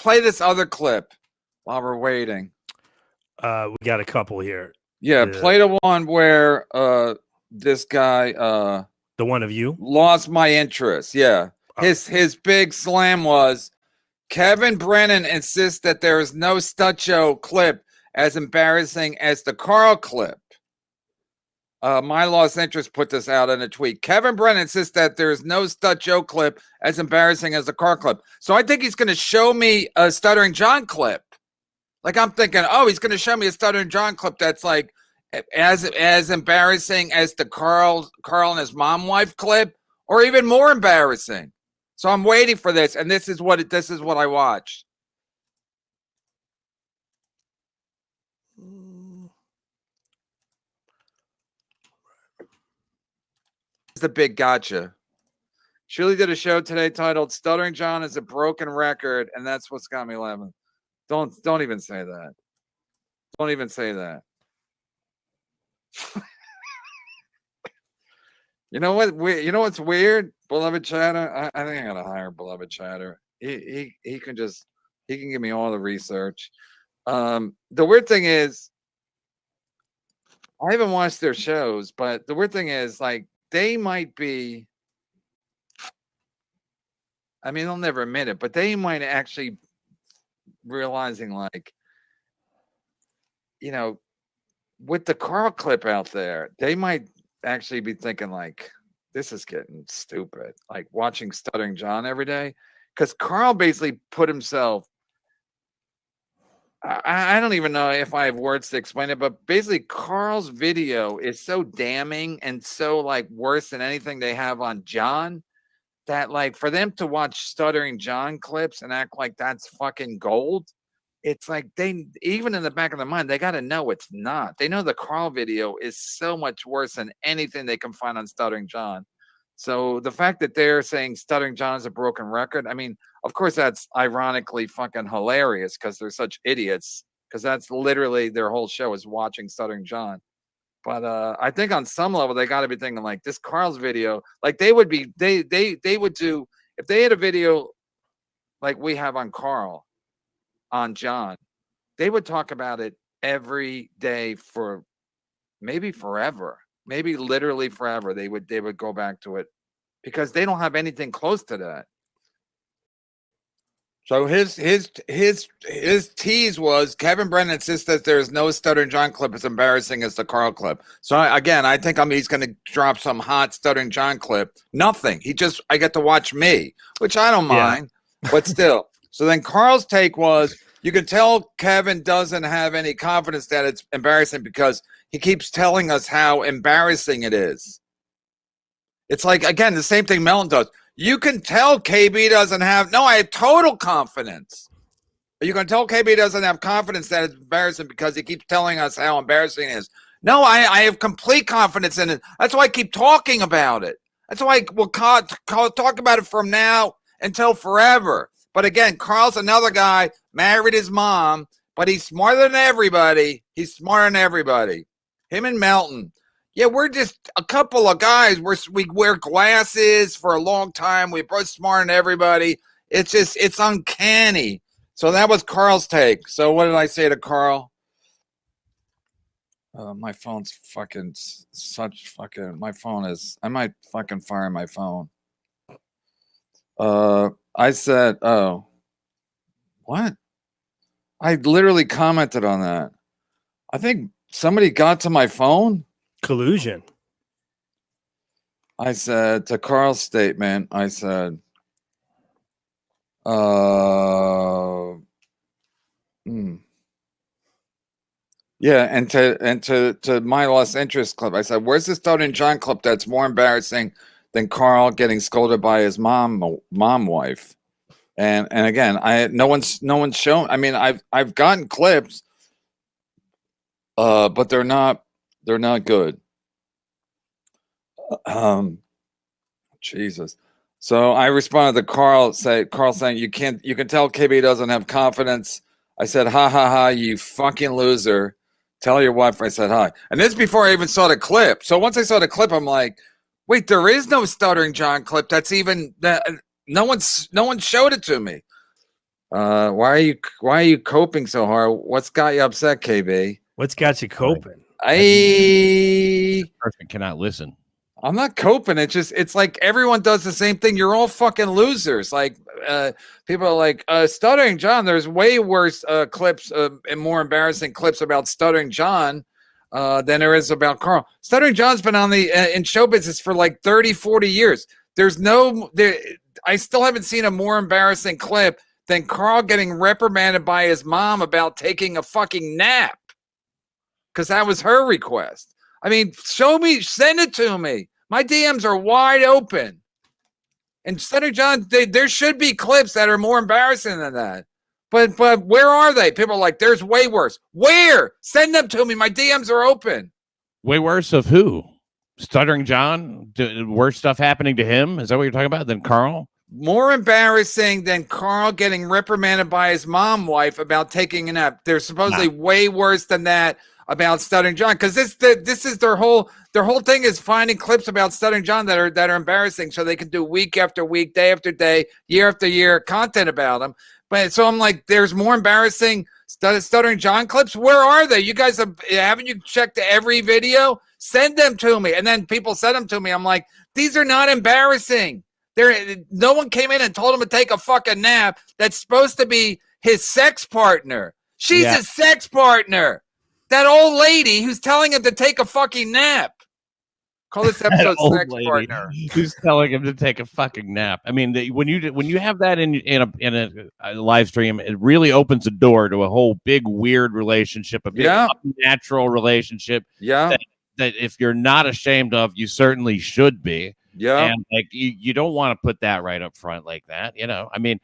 play this other clip while we're waiting. We got a couple here. Yeah, play the one where this guy the one of you lost my interest. Yeah. His big slam was Kevin Brennan insists that there is no stud show clip as embarrassing as the Karl clip. My lost interest put this out in a tweet. Kevin Brennan insists that there is no stud show clip as embarrassing as the Karl clip. So I think he's going to show me a Stuttering John clip. Like I'm thinking, oh, he's going to show me a Stuttering John clip that's like as embarrassing as the Karl and his mom wife clip, or even more embarrassing. So I'm waiting for this, and this is what I watched. It's the big gotcha. Shirley did a show today titled "Stuttering John is a Broken Record," and that's what's got me laughing. Don't even say that. Don't even say that. You know what? You know what's weird, beloved chatter? I think I gotta hire beloved chatter. He can give me all the research. The weird thing is, I haven't watched their shows, but the weird thing is, like, they might be. I mean, they'll never admit it, but they might actually realizing, like, you know, with the Karl clip out there, they might actually be thinking like, this is getting stupid, like watching Stuttering John every day, because Karl basically put himself, I don't even know if I have words to explain it, but basically Karl's video is so damning and so like worse than anything they have on John, that like for them to watch Stuttering John clips and act like that's fucking gold, it's like they, even in the back of their mind, they got to know it's not. They know the Karl video is so much worse than anything they can find on Stuttering John. So the fact that they're saying Stuttering John is a broken record, I mean, of course, that's ironically fucking hilarious because they're such idiots, because that's literally their whole show is watching Stuttering John. But I think on some level, they got to be thinking like this Karl's video, like they would do, if they had a video like we have on Karl, on John, they would talk about it every day for maybe forever, maybe literally forever. They would go back to it because they don't have anything close to that. So his tease was Kevin Brennan insists that there is no Stuttering John clip as embarrassing as the Karl clip. So I think he's going to drop some hot Stuttering John clip. Nothing. I get to watch me, which I don't mind, but still. So then Karl's take was, you can tell Kevin doesn't have any confidence that it's embarrassing because he keeps telling us how embarrassing it is. It's like, again, the same thing Melon does. You can tell KB doesn't have, no, I have total confidence. You can tell KB doesn't have confidence that it's embarrassing because he keeps telling us how embarrassing it is. No, I have complete confidence in it. That's why I keep talking about it. That's why I will talk about it from now until forever. But again, Karl's another guy, married his mom, but he's smarter than everybody. Him and Melton. Yeah, we're just a couple of guys. We wear glasses for a long time. We're both smarter than everybody. It's uncanny. So that was Karl's take. So what did I say to Karl? My phone's fucking my phone is, I might fucking fire my phone. I said, oh, what? I literally commented on that. I think somebody got to my phone. Collusion. I said to Karl's statement, I said, yeah, and to my lost interest clip, I said, where's the Stuttering John clip that's more embarrassing than Karl getting scolded by his mom wife? And again, no one's shown. I mean, I've gotten clips, but they're not good. Jesus. So I responded to Karl saying you can tell KB doesn't have confidence. I said, ha ha ha, you fucking loser. Tell your wife I said hi. And this is before I even saw the clip. So once I saw the clip, I'm like, wait, there is no Stuttering John clip. That's even that. No one showed it to me. Why are you coping so hard? What's got you upset, KB? What's got you coping? Person cannot listen. I'm not coping. It's like everyone does the same thing. You're all fucking losers. Like people are like Stuttering John. There's way worse clips and more embarrassing clips about Stuttering John than there is about Karl. Stuttering John's been on the in show business for like 30, 40 years. I still haven't seen a more embarrassing clip than Karl getting reprimanded by his mom about taking a fucking nap because that was her request. I mean, send it to me. My DMs are wide open. And Stuttering John, there should be clips that are more embarrassing than that. But where are they? People are like, there's way worse. Where? Send them to me. My DMs are open. Way worse of who? Stuttering John? Worse stuff happening to him? Is that what you're talking about? Than Karl? More embarrassing than Karl getting reprimanded by his wife about taking a nap. They're supposedly way worse than that about Stuttering John, because this is their whole thing is finding clips about Stuttering John that are embarrassing, so they can do week after week, day after day, year after year content about them. But so I'm like, there's more embarrassing Stuttering John clips. Where are they? You guys haven't you checked every video? Send them to me. And then people send them to me. I'm like, these are not embarrassing. No one came in and told him to take a fucking nap. That's supposed to be his sex partner. She's his sex partner. That old lady who's telling him to take a fucking nap. Call this episode "Sex Partner." Who's telling him to take a fucking nap? I mean, when you have that in a live stream, it really opens the door to a whole big weird relationship, a big unnatural relationship. Yeah, that if you're not ashamed of, you certainly should be. Yeah, and like you don't want to put that right up front like that. You know, I mean,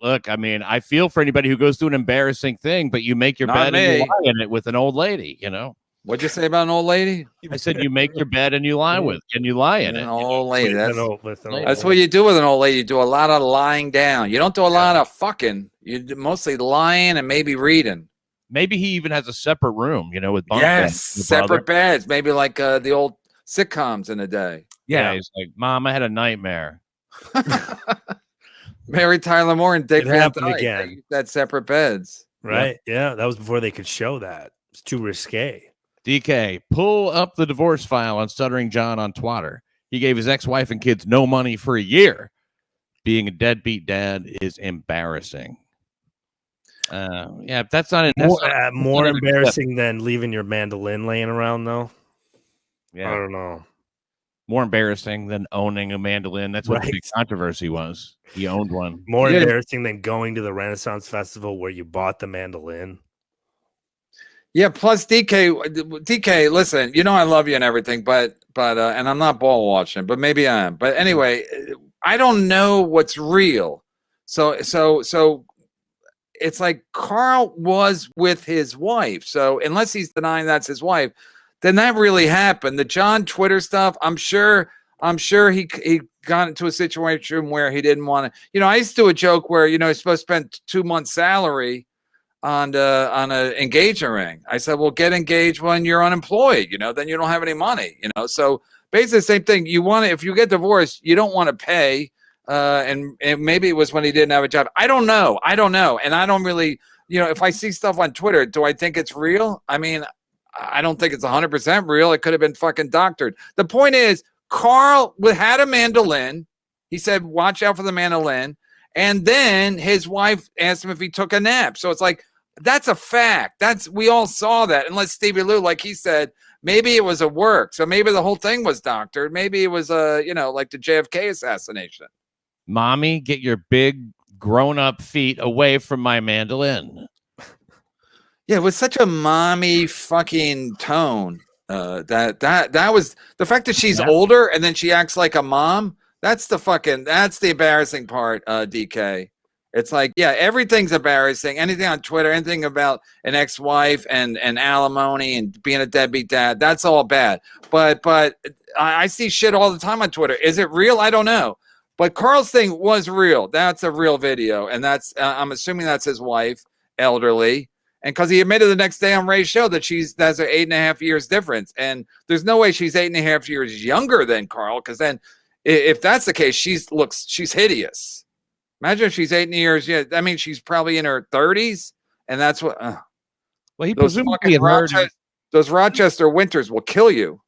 look, I mean, I feel for anybody who goes through an embarrassing thing, but you make your bed and you lie in it with an old lady, you know. What'd you say about an old lady? I said you make your bed and you lie in it. An old lady. That's what you do with an old lady. You do a lot of lying down. You don't do a lot of fucking. You do mostly lying and maybe reading. Maybe he even has a separate room, you know, with bunk beds. Separate beds. Maybe like the old sitcoms in the day. Yeah, he's like, Mom, I had a nightmare. Mary Tyler Moore and Dick Van Dyke again. That separate beds. Right. Yeah, that was before they could show that. It's too risque. DK, pull up the divorce file on Stuttering John on Twitter. He gave his ex-wife and kids no money for a year. Being a deadbeat dad is embarrassing. That's not more embarrassing than leaving your mandolin laying around, though. Yeah, I don't know. More embarrassing than owning a mandolin. That's what the big controversy was. He owned one. More embarrassing than going to the Renaissance Festival where you bought the mandolin. Yeah, plus DK, listen, you know I love you and everything, but and I'm not ball watching, but maybe I am. But anyway, I don't know what's real. So it's like Karl was with his wife. So unless he's denying that's his wife, then that really happened. The John Twitter stuff, I'm sure he got into a situation where he didn't want to. You know, I used to do a joke where, you know, he's supposed to spend 2 months' salary on an engagement ring. I said, well, get engaged when you're unemployed, you know, then you don't have any money, you know. So basically the same thing. If you get divorced, you don't want to pay. And maybe it was when he didn't have a job. I don't know. And I don't really, you know, if I see stuff on Twitter, do I think it's real? I mean, I don't think it's 100% real. It could have been fucking doctored. The point is, Karl had a mandolin. He said, watch out for the mandolin. And then his wife asked him if he took a nap. So it's like, that's a fact. We all saw that. Unless Stevie Lou, like he said, maybe it was a work. So maybe the whole thing was doctored. Maybe it was you know, like the JFK assassination. Mommy, get your big grown-up feet away from my mandolin. Yeah, it was such a mommy fucking tone. That was the fact that she's older and then she acts like a mom. That's the embarrassing part, DK. It's like, yeah, everything's embarrassing. Anything on Twitter, anything about an ex-wife and alimony and being a deadbeat dad, that's all bad. But I see shit all the time on Twitter. Is it real? I don't know. But Karl's thing was real. That's a real video. And that's I'm assuming that's his wife, elderly. And because he admitted the next day on Ray's show that that's an 8.5 years difference. And there's no way she's 8.5 years younger than Karl, because then if that's the case, she's hideous. Imagine if she's 8 years. Yeah, I mean, she's probably in her 30s, and that's what. Well, he Those presumably fucking had heard. those Rochester winters will kill you.